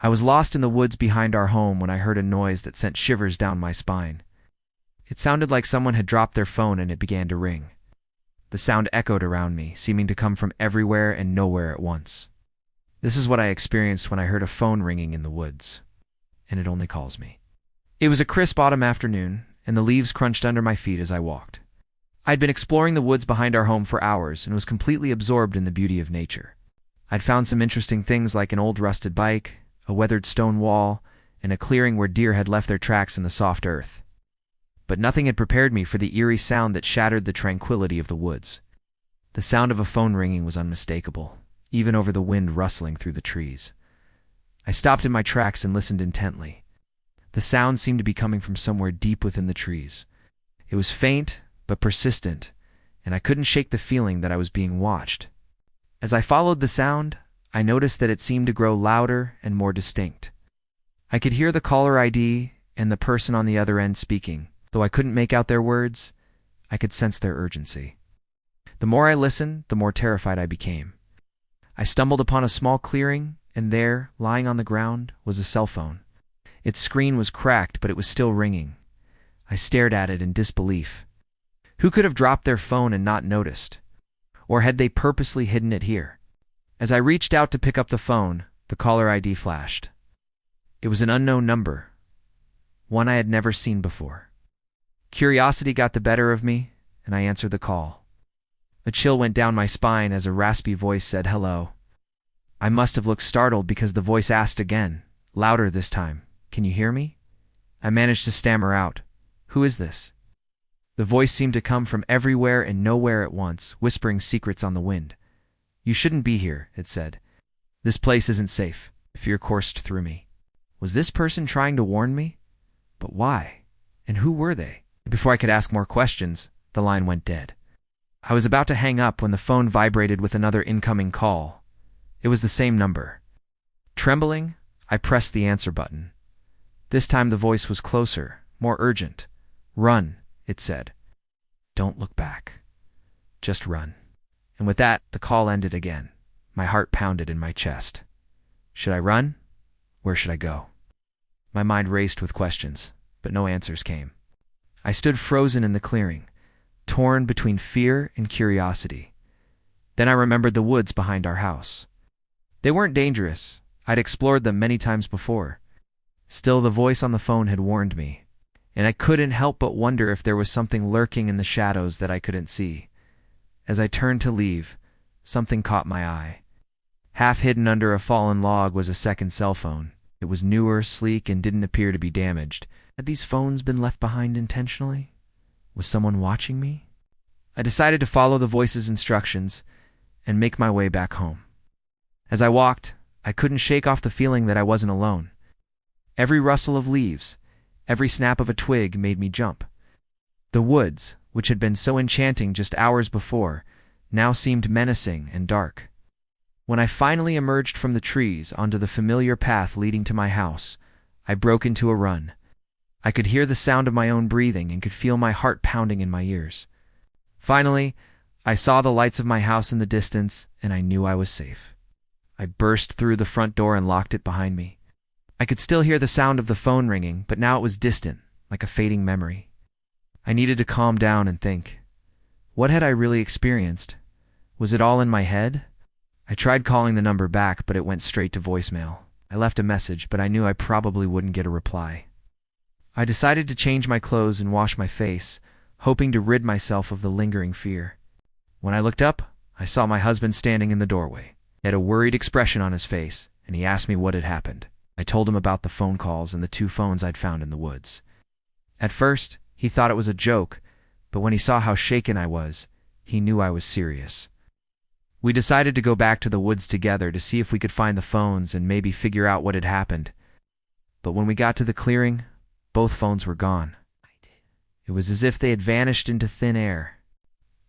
I was lost in the woods behind our home when I heard a noise that sent shivers down my spine. It sounded like someone had dropped their phone and it began to ring. The sound echoed around me, seeming to come from everywhere and nowhere at once. This is what I experienced when I heard a phone ringing in the woods. And it only calls me. It was a crisp autumn afternoon, and the leaves crunched under my feet as I walked. I'd been exploring the woods behind our home for hours and was completely absorbed in the beauty of nature. I'd found some interesting things like an old rusted bike, a weathered stone wall, and a clearing where deer had left their tracks in the soft earth. But nothing had prepared me for the eerie sound that shattered the tranquility of the woods. The sound of a phone ringing was unmistakable, even over the wind rustling through the trees. I stopped in my tracks and listened intently. The sound seemed to be coming from somewhere deep within the trees. It was faint, but persistent, and I couldn't shake the feeling that I was being watched. As I followed the sound, I noticed that it seemed to grow louder and more distinct. I could hear the caller ID and the person on the other end speaking. Though I couldn't make out their words, I could sense their urgency. The more I listened, the more terrified I became. I stumbled upon a small clearing, and there, lying on the ground, was a cell phone. Its screen was cracked, but it was still ringing. I stared at it in disbelief. Who could have dropped their phone and not noticed? Or had they purposely hidden it here? As I reached out to pick up the phone, the caller ID flashed. It was an unknown number, one I had never seen before. Curiosity got the better of me, and I answered the call. A chill went down my spine as a raspy voice said hello. I must have looked startled because the voice asked again, louder this time, "Can you hear me?" I managed to stammer out, "Who is this?" The voice seemed to come from everywhere and nowhere at once, whispering secrets on the wind. "You shouldn't be here," it said. "This place isn't safe." Fear coursed through me. Was this person trying to warn me? But why? And who were they? Before I could ask more questions, the line went dead. I was about to hang up when the phone vibrated with another incoming call. It was the same number. Trembling, I pressed the answer button. This time the voice was closer, more urgent. "Run," it said. "Don't look back. Just run." And with that, the call ended again. My heart pounded in my chest. Should I run? Where should I go? My mind raced with questions, but no answers came. I stood frozen in the clearing, torn between fear and curiosity. Then I remembered the woods behind our house. They weren't dangerous. I'd explored them many times before. Still, the voice on the phone had warned me, and I couldn't help but wonder if there was something lurking in the shadows that I couldn't see. As I turned to leave, something caught my eye. Half hidden under a fallen log was a second cell phone. It was newer, sleek, and didn't appear to be damaged. Had these phones been left behind intentionally? Was someone watching me? I decided to follow the voice's instructions and make my way back home. As I walked, I couldn't shake off the feeling that I wasn't alone. Every rustle of leaves, every snap of a twig made me jump. The woods, which had been so enchanting just hours before, now seemed menacing and dark. When I finally emerged from the trees onto the familiar path leading to my house, I broke into a run. I could hear the sound of my own breathing and could feel my heart pounding in my ears. Finally, I saw the lights of my house in the distance, and I knew I was safe. I burst through the front door and locked it behind me. I could still hear the sound of the phone ringing, but now it was distant, like a fading memory. I needed to calm down and think. What had I really experienced? Was it all in my head? I tried calling the number back, but it went straight to voicemail. I left a message, but I knew I probably wouldn't get a reply. I decided to change my clothes and wash my face, hoping to rid myself of the lingering fear. When I looked up, I saw my husband standing in the doorway. He had a worried expression on his face, and he asked me what had happened. I told him about the phone calls and the 2 phones I'd found in the woods. At first, he thought it was a joke, but when he saw how shaken I was, he knew I was serious. We decided to go back to the woods together to see if we could find the phones and maybe figure out what had happened. But when we got to the clearing, both phones were gone. It was as if they had vanished into thin air.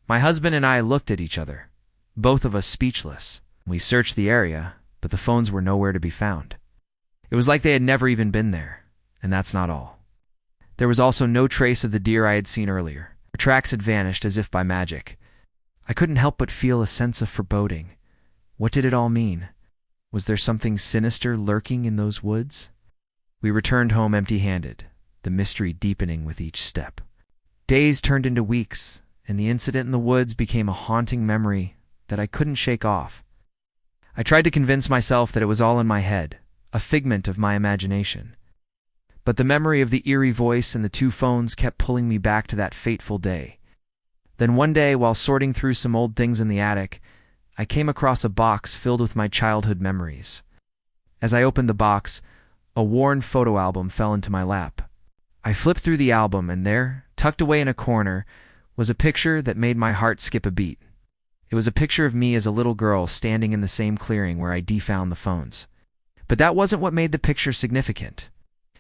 My husband and I looked at each other, both of us speechless. We searched the area, but the phones were nowhere to be found. It was like they had never even been there, and that's not all. There was also no trace of the deer I had seen earlier. Our tracks had vanished as if by magic. I couldn't help but feel a sense of foreboding. What did it all mean? Was there something sinister lurking in those woods? We returned home empty-handed, the mystery deepening with each step. Days turned into weeks, and the incident in the woods became a haunting memory that I couldn't shake off. I tried to convince myself that it was all in my head, a figment of my imagination. But the memory of the eerie voice and the two phones kept pulling me back to that fateful day. Then one day, while sorting through some old things in the attic, I came across a box filled with my childhood memories. As I opened the box, a worn photo album fell into my lap. I flipped through the album, and there, tucked away in a corner, was a picture that made my heart skip a beat. It was a picture of me as a little girl standing in the same clearing where I defound the phones. But that wasn't what made the picture significant.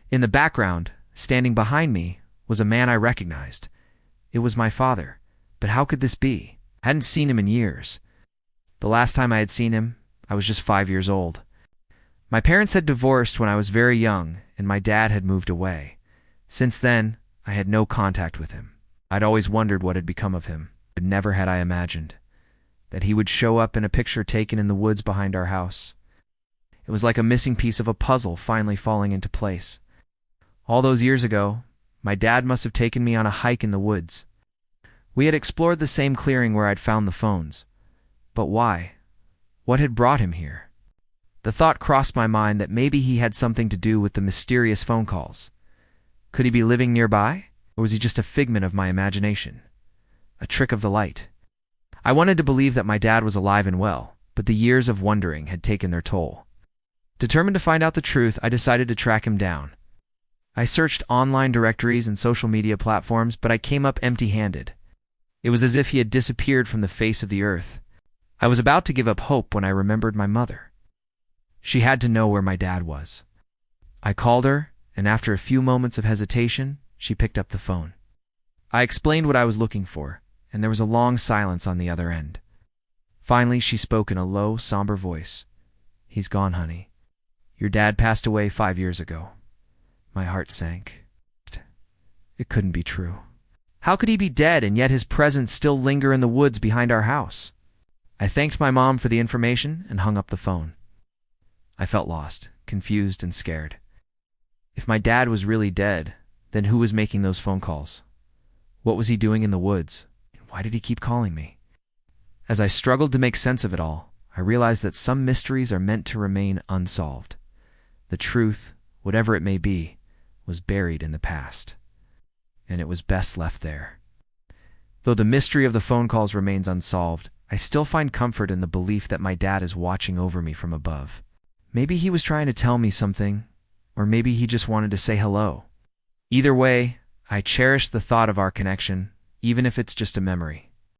In the background, standing behind me, was a man I recognized. It was my father. But how could this be? I hadn't seen him in years. The last time I had seen him, I was just 5 years old. My parents had divorced when I was very young, and my dad had moved away. Since then, I had no contact with him. I'd always wondered what had become of him, but never had I imagined that he would show up in a picture taken in the woods behind our house. It was like a missing piece of a puzzle finally falling into place. All those years ago, my dad must have taken me on a hike in the woods. We had explored the same clearing where I'd found the phones. But why? What had brought him here? The thought crossed my mind that maybe he had something to do with the mysterious phone calls. Could he be living nearby? Or was he just a figment of my imagination? A trick of the light? I wanted to believe that my dad was alive and well, but the years of wondering had taken their toll. Determined to find out the truth, I decided to track him down. I searched online directories and social media platforms, but I came up empty-handed. It was as if he had disappeared from the face of the earth. I was about to give up hope when I remembered my mother. She had to know where my dad was. I called her, and after a few moments of hesitation, she picked up the phone. I explained what I was looking for, and there was a long silence on the other end. Finally, she spoke in a low, somber voice. "He's gone, honey. Your dad passed away 5 years ago." My heart sank. It couldn't be true. How could he be dead and yet his presence still linger in the woods behind our house? I thanked my mom for the information and hung up the phone. I felt lost, confused, and scared. If my dad was really dead, then who was making those phone calls? What was he doing in the woods? Why did he keep calling me? As I struggled to make sense of it all, I realized that some mysteries are meant to remain unsolved. The truth, whatever it may be, was buried in the past, and it was best left there. Though the mystery of the phone calls remains unsolved, I still find comfort in the belief that my dad is watching over me from above. Maybe he was trying to tell me something, or maybe he just wanted to say hello. Either way, I cherish the thought of our connection, even if it's just a memory.